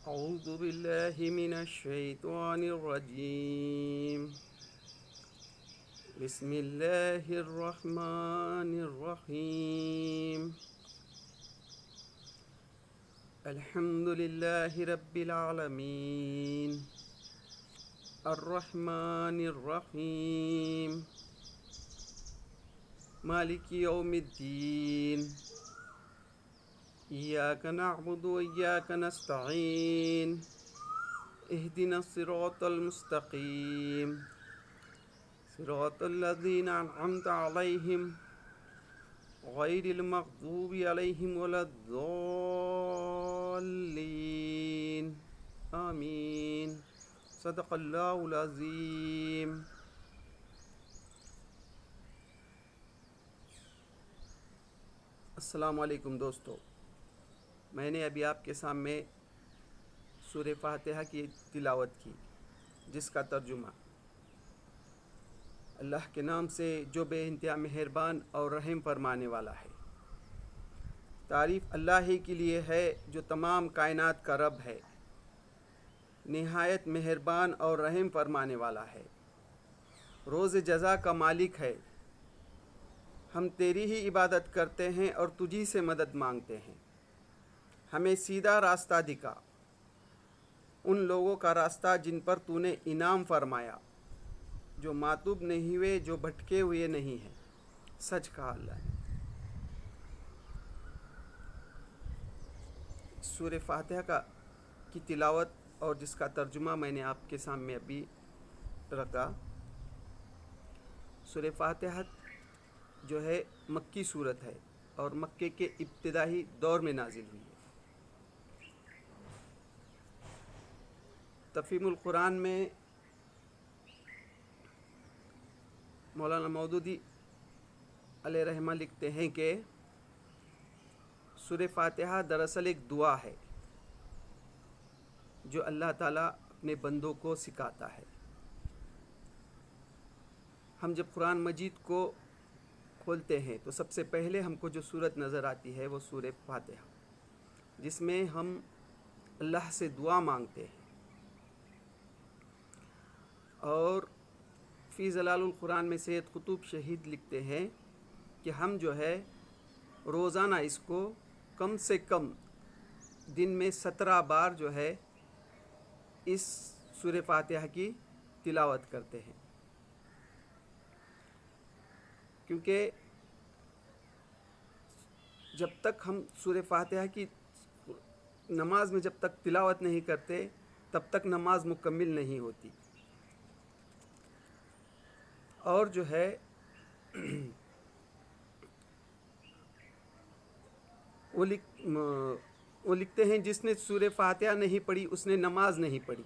أعوذ بالله من الشيطان الرجيم. بسم الله الرحمن الرحيم. الحمد لله رب العالمين الرحمن الرحيم مالك يوم الدين إياك نعبد وإياك نستعين اهدنا الصراط المستقيم صراط الذين أنعمت عليهم غير المغضوب عليهم ولا الضالين آمين. صدق اللہ العظیم. السلام علیکم دوستو. میں نے ابھی آپ کے سامنے سورہ فاتحہ کی تلاوت کی، جس کا ترجمہ اللہ کے نام سے جو بے انتہا مہربان اور رحم فرمانے والا ہے. تعریف اللہ ہی کے لیے ہے جو تمام کائنات کا رب ہے، نہایت مہربان اور رحم فرمانے والا ہے، روز جزا کا مالک ہے. ہم تیری ہی عبادت کرتے ہیں اور تجھی سے مدد مانگتے ہیں. ہمیں سیدھا راستہ دکھا، ان لوگوں کا راستہ جن پر تو نے انعام فرمایا، جو ماتوب نہیں ہوئے، جو بھٹکے ہوئے نہیں ہیں. سچ کہا اللہ نے. سورہ فاتحہ کی تلاوت اور جس کا ترجمہ میں نے آپ کے سامنے ابھی رکھا. سورہ فاتحہ جو ہے مکی صورت ہے اور مکے کے ابتدائی دور میں نازل ہوئی ہے. تفہیم القرآن میں مولانا مودودی علیہ رحمہ لکھتے ہیں کہ سورہ فاتحہ دراصل ایک دعا ہے جو اللہ تعالیٰ اپنے بندوں کو سکھاتا ہے. ہم جب قرآن مجید کو کھولتے ہیں تو سب سے پہلے ہم کو جو صورت نظر آتی ہے وہ سورہ فاتحہ، جس میں ہم اللہ سے دعا مانگتے ہیں. اور فی ظلال القرآن میں سید قطب شہید لکھتے ہیں کہ ہم جو ہے روزانہ اس کو کم سے کم دن میں 17 بار جو ہے اس سورہ فاتحہ کی تلاوت کرتے ہیں، کیونکہ جب تک ہم سورہ فاتحہ کی نماز میں جب تک تلاوت نہیں کرتے تب تک نماز مکمل نہیں ہوتی. اور جو ہے وہ لکھتے ہیں جس نے سورہ فاتحہ نہیں پڑھی اس نے نماز نہیں پڑھی.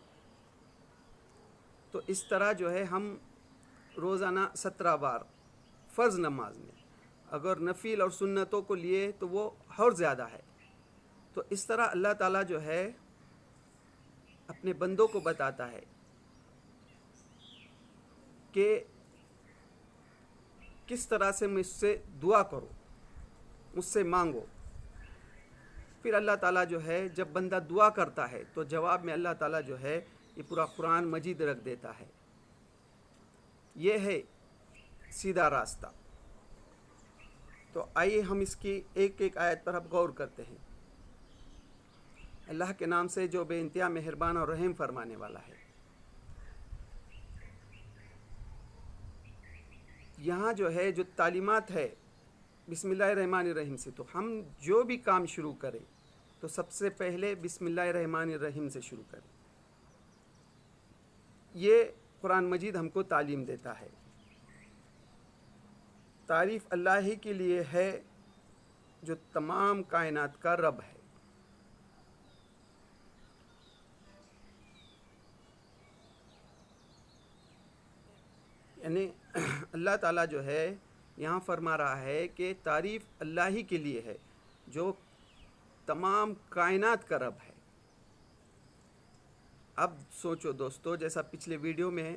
تو اس طرح جو ہے ہم روزانہ 17 بار فرض نماز میں، اگر نفل اور سنتوں کو لیے تو وہ اور زیادہ ہے. تو اس طرح اللہ تعالیٰ جو ہے اپنے بندوں کو بتاتا ہے کہ کس طرح سے مجھ سے دعا کرو، مجھ سے مانگو. پھر اللہ تعالیٰ جو ہے جب بندہ دعا کرتا ہے تو جواب میں اللہ تعالیٰ جو ہے یہ پورا قرآن مجید رکھ دیتا ہے. یہ ہے سیدھا راستہ. تو آئیے ہم اس کی ایک ایک آیت پر اب غور کرتے ہیں. اللہ کے نام سے جو بے انتہا مہربان اور رحم فرمانے والا ہے. یہاں جو ہے جو تعلیمات ہے بسم اللہ الرحمن الرحیم سے، تو ہم جو بھی کام شروع کریں تو سب سے پہلے بسم اللہ الرحمن الرحیم سے شروع کریں. یہ قرآن مجید ہم کو تعلیم دیتا ہے. تعریف اللہ ہی کے لیے ہے جو تمام کائنات کا رب ہے. یعنی اللہ تعالیٰ جو ہے یہاں فرما رہا ہے کہ تعریف اللہ ہی کے لیے ہے جو تمام کائنات کا رب ہے. اب سوچو دوستو، جیسا پچھلے ویڈیو میں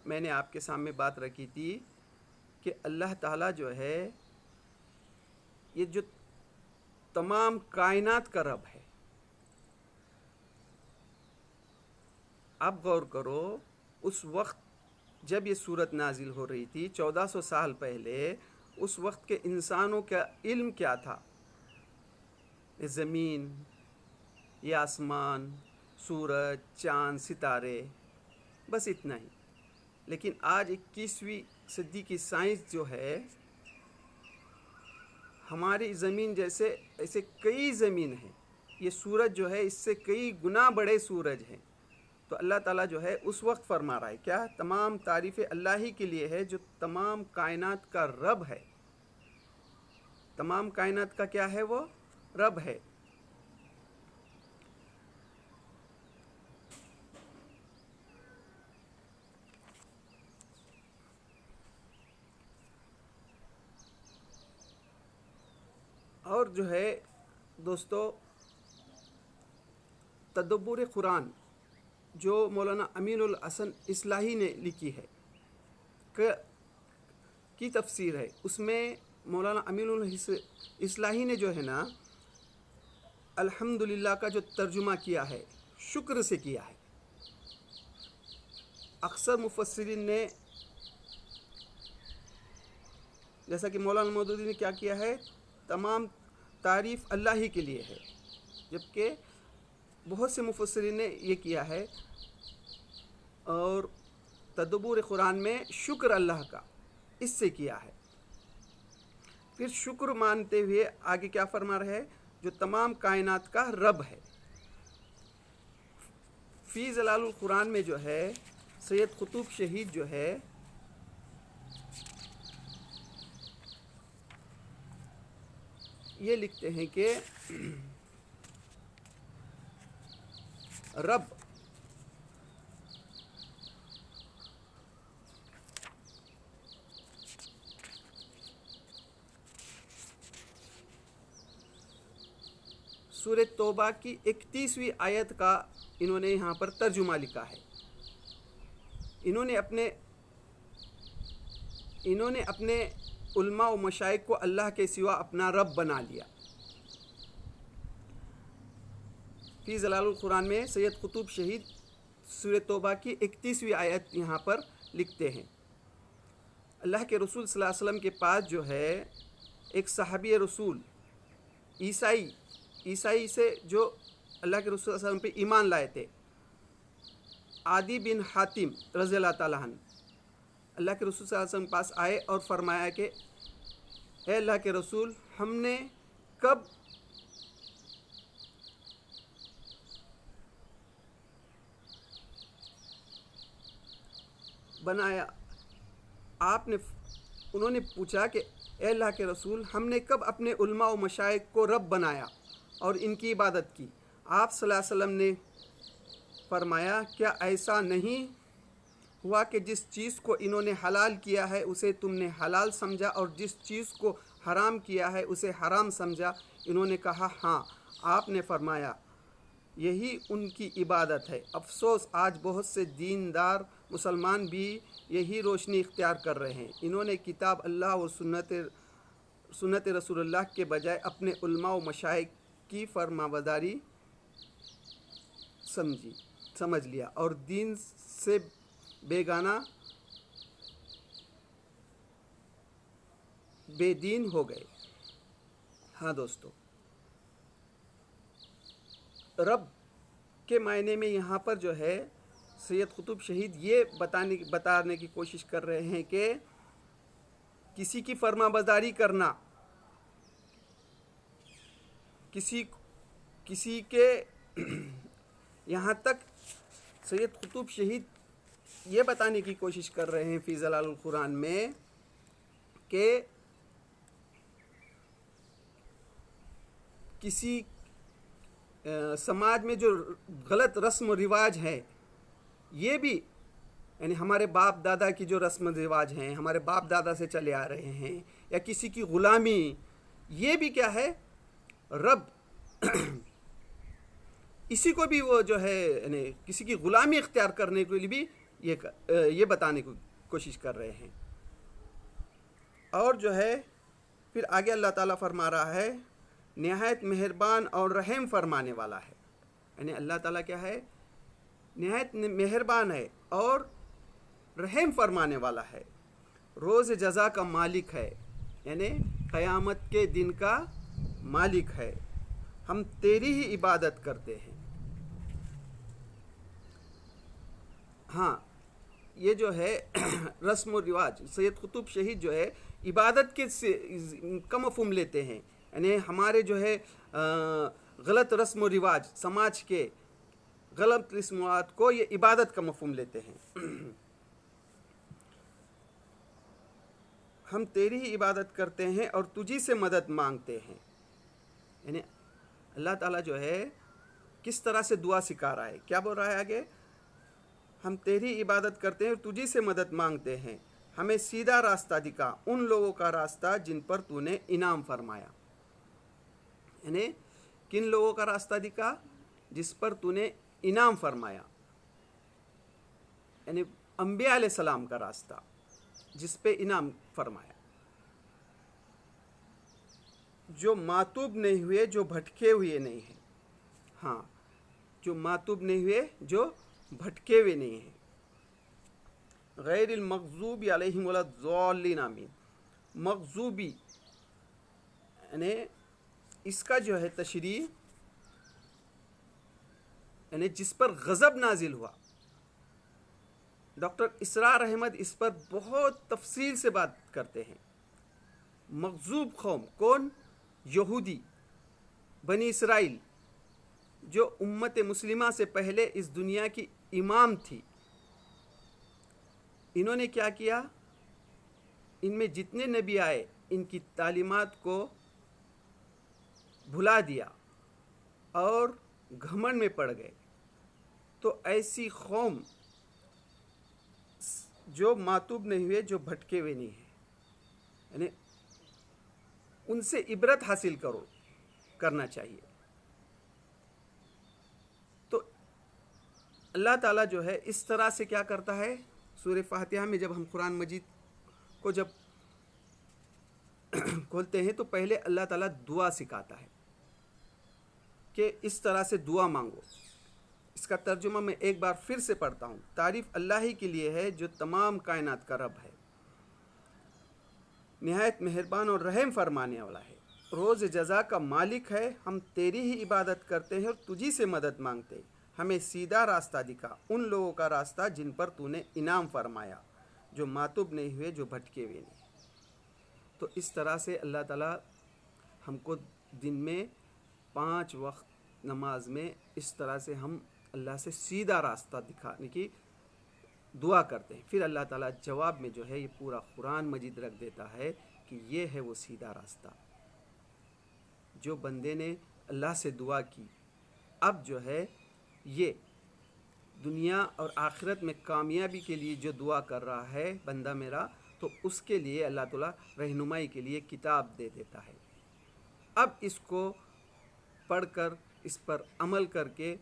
میں نے آپ کے سامنے بات رکھی تھی کہ اللہ تعالیٰ جو ہے یہ جو تمام کائنات کا رب ہے. آپ غور کرو، اس وقت جب یہ صورت نازل ہو رہی تھی 1400 سال پہلے، اس وقت کے انسانوں کا علم کیا تھا؟ یہ زمین، یہ آسمان، سورج، چاند، ستارے، بس اتنا ہی. لیکن آج 21ویں صدی کی سائنس جو ہے، ہماری زمین جیسے ایسے کئی زمین ہیں، یہ سورج جو ہے اس سے کئی گنا بڑے سورج ہیں. تو اللہ تعالیٰ جو ہے اس وقت فرما رہا ہے کیا؟ تمام تعریفیں اللہ ہی کے لیے ہے جو تمام کائنات کا رب ہے. تمام کائنات کا کیا ہے؟ وہ رب ہے. اور جو ہے دوستو، تدبر قرآن جو مولانا امین الحسن اصلاحی نے لکھی ہے کی تفسیر ہے، اس میں مولانا امین الحسن اصلاحی نے جو ہے نا الحمدللہ کا جو ترجمہ کیا ہے، شکر سے کیا ہے. اکثر مفسرین نے، جیسا کہ مولانا مودودی نے کیا کیا ہے، تمام تعریف اللہ ہی کے لیے ہے، جبکہ بہت سے مفسرین نے یہ کیا ہے. اور تدبر قرآن میں شکر اللہ کا اس سے کیا ہے. پھر شکر مانتے ہوئے آگے کیا فرما رہے ہیں؟ جو تمام کائنات کا رب ہے. فی ظلال القرآن میں جو ہے سید قطب شہید جو ہے یہ لکھتے ہیں کہ رب سورہ توبہ کی 31ویں آیت کا انہوں نے یہاں پر ترجمہ لکھا ہے. انہوں نے اپنے علماء و مشائخ کو اللہ کے سوا اپنا رب بنا لیا. فی ظلال القرآن میں سید قطب شہید سورہ توبہ کی 31ویں آیت یہاں پر لکھتے ہیں. اللہ کے رسول صلی اللہ علیہ وسلم کے پاس جو ہے ایک صحابی رسول عیسائی سے جو اللہ کے رسول صلی اللہ علیہ وسلم پہ ایمان لائے تھے، عدی بن حاتم رضی اللہ تعالیٰ عنہ، اللہ کے رسول صلی اللہ علیہ وسلم پاس آئے اور فرمایا کہ اے اللہ کے رسول، ہم نے کب بنایا؟ انہوں نے پوچھا کہ اے اللہ کے رسول، ہم نے کب اپنے علماء و مشائخ کو رب بنایا اور ان کی عبادت کی؟ آپ صلی اللہ علیہ وسلم نے فرمایا، کیا ایسا نہیں ہوا کہ جس چیز کو انہوں نے حلال کیا ہے اسے تم نے حلال سمجھا، اور جس چیز کو حرام کیا ہے اسے حرام سمجھا؟ انہوں نے کہا ہاں. آپ نے فرمایا یہی ان کی عبادت ہے. افسوس آج بہت سے دیندار مسلمان بھی یہی روشنی اختیار کر رہے ہیں. انہوں نے کتاب اللہ و سنت رسول اللہ کے بجائے اپنے علماء و مشائخ کی فرمانبرداری سمجھ لیا اور دین سے بیگانہ بے دین ہو گئے. ہاں دوستو، رب کے معنی میں یہاں پر جو ہے سید قطب شہید یہ بتانے کی کوشش کر رہے ہیں کہ کسی کی فرمانبرداری کرنا، کسی کے یہاں تک سید قطب شہید یہ بتانے کی کوشش کر رہے ہیں فی ظلال القرآن میں کہ کسی سماج میں جو غلط رسم و رواج ہے، یہ بھی یعنی ہمارے باپ دادا کی جو رسم و رواج ہیں، ہمارے باپ دادا سے چلے آ رہے ہیں، یا کسی کی غلامی، یہ بھی کیا ہے؟ رب اسی کو بھی وہ جو ہے یعنی کسی کی غلامی اختیار کرنے کے لیے بھی یہ بتانے کی کوشش کر رہے ہیں. اور جو ہے پھر آگے اللہ تعالیٰ فرما رہا ہے نہایت مہربان اور رحم فرمانے والا ہے. یعنی اللہ تعالیٰ کیا ہے؟ نہایت مہربان ہے اور رحم فرمانے والا ہے، روز جزا کا مالک ہے، یعنی قیامت کے دن کا مالک ہے، ہم تیری ہی عبادت کرتے ہیں۔ ہاں، یہ جو ہے رسم و رواج، سید قطب شہید جو ہے عبادت کے کا مفہوم لیتے ہیں، یعنی ہمارے جو ہے غلط رسم و رواج، سماج کے غلط رسومات کو یہ عبادت کا مفہوم لیتے ہیں۔ ہم تیری ہی عبادت کرتے ہیں اور تجھی سے مدد مانگتے ہیں، یعنی اللہ تعالیٰ جو ہے کس طرح سے دعا سکھا رہا ہے، کیا بول رہا ہے آگے؟ ہم تیری عبادت کرتے ہیں اور تجھی سے مدد مانگتے ہیں، ہمیں سیدھا راستہ دکھا، ان لوگوں کا راستہ جن پر تو نے انعام فرمایا، یعنی کن لوگوں کا راستہ دکھا؟ جس پر تو نے انعام فرمایا، یعنی انبیاء علیہ السلام کا راستہ جس پہ انعام فرمایا، جو ماتوب نہیں ہوئے، جو بھٹکے ہوئے نہیں ہیں۔ ہاں، جو ماتوب نہیں ہوئے، جو بھٹکے ہوئے نہیں ہیں۔ غیر المغضوب علیہم ولا الضالین آمین۔ مغضوبی یعنی اس کا جو ہے تشریح، یعنی جس پر غضب نازل ہوا۔ ڈاکٹر اسرار احمد اس پر بہت تفصیل سے بات کرتے ہیں۔ مغضوب قوم کون؟ یہودی، بنی اسرائیل، جو امت مسلمہ سے پہلے اس دنیا کی امام تھی۔ انہوں نے کیا کیا؟ ان میں جتنے نبی آئے ان کی تعلیمات کو بھلا دیا اور گھمنڈ میں پڑ گئے۔ تو ایسی قوم جو ماتوب نہیں ہوئے، جو بھٹکے ہوئے نہیں ہیں، یعنی ان سے عبرت حاصل کرنا چاہیے۔ تو اللہ تعالیٰ جو ہے اس طرح سے کیا کرتا ہے؟ سورہ فاتحہ میں جب ہم قرآن مجید کو جب کھولتے ہیں تو پہلے اللہ تعالیٰ دعا سکھاتا ہے کہ اس طرح سے دعا مانگو۔ اس کا ترجمہ میں ایک بار پھر سے پڑھتا ہوں۔ تعریف اللہ ہی کے لیے ہے جو تمام کائنات کا رب ہے، نہایت مہربان اور رحم فرمانے والا ہے، روز جزا کا مالک ہے، ہم تیری ہی عبادت کرتے ہیں اور تجھی سے مدد مانگتے ہیں، ہمیں سیدھا راستہ دکھا، ان لوگوں کا راستہ جن پر تو نے انعام فرمایا، جو ماتوب نہیں ہوئے، جو بھٹکے ہوئے نہیں۔ تو اس طرح سے اللہ تعالیٰ ہم کو دن میں 5 وقت نماز میں اس طرح سے ہم اللہ سے سیدھا راستہ دکھانے کی دعا کرتے ہیں۔ پھر اللہ تعالیٰ جواب میں جو ہے یہ پورا قرآن مجید رکھ دیتا ہے کہ یہ ہے وہ سیدھا راستہ۔ جو بندے نے اللہ سے دعا کی، اب جو ہے یہ دنیا اور آخرت میں کامیابی کے لیے جو دعا کر رہا ہے بندہ میرا، تو اس کے لیے اللہ تعالیٰ رہنمائی کے لیے کتاب دے دیتا ہے۔ اب اس کو پڑھ کر، اس پر عمل کر کے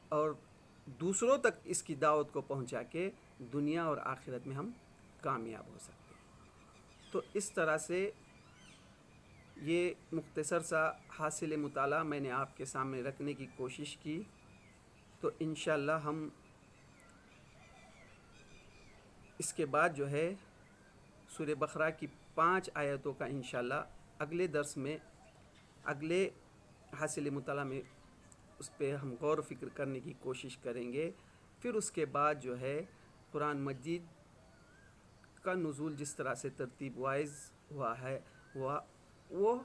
اور دوسروں تک اس کی دعوت کو پہنچا کے دنیا اور آخرت میں ہم کامیاب ہو سکتے ہیں۔ تو اس طرح سے یہ مختصر سا حاصل مطالعہ میں نے آپ کے سامنے رکھنے کی کوشش کی۔ تو انشاءاللہ ہم اس کے بعد جو ہے سورہ بقرہ کی 5 آیتوں کا انشاءاللہ اگلے درس میں، اگلے حاصل مطالعہ میں اس پہ ہم غور و فکر کرنے کی کوشش کریں گے۔ پھر اس کے بعد جو ہے قرآن مجید کا نزول جس طرح سے ترتیب وائز ہوا ہے وہ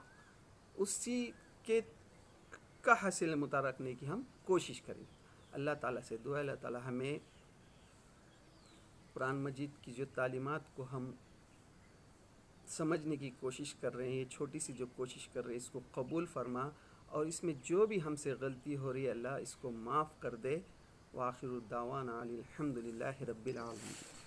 اسی کے کا حاصل مطالعہ رکھنے کی ہم کوشش کریں۔ اللہ تعالیٰ سے دعا، اللہ تعالیٰ ہمیں قرآن مجید کی جو تعلیمات کو ہم سمجھنے کی کوشش کر رہے ہیں، یہ چھوٹی سی جو کوشش کر رہے ہیں، اس کو قبول فرما، اور اس میں جو بھی ہم سے غلطی ہو رہی ہے اللہ اس کو معاف کر دے۔ وآخر الدعوانا الحمد للہ رب العالمین۔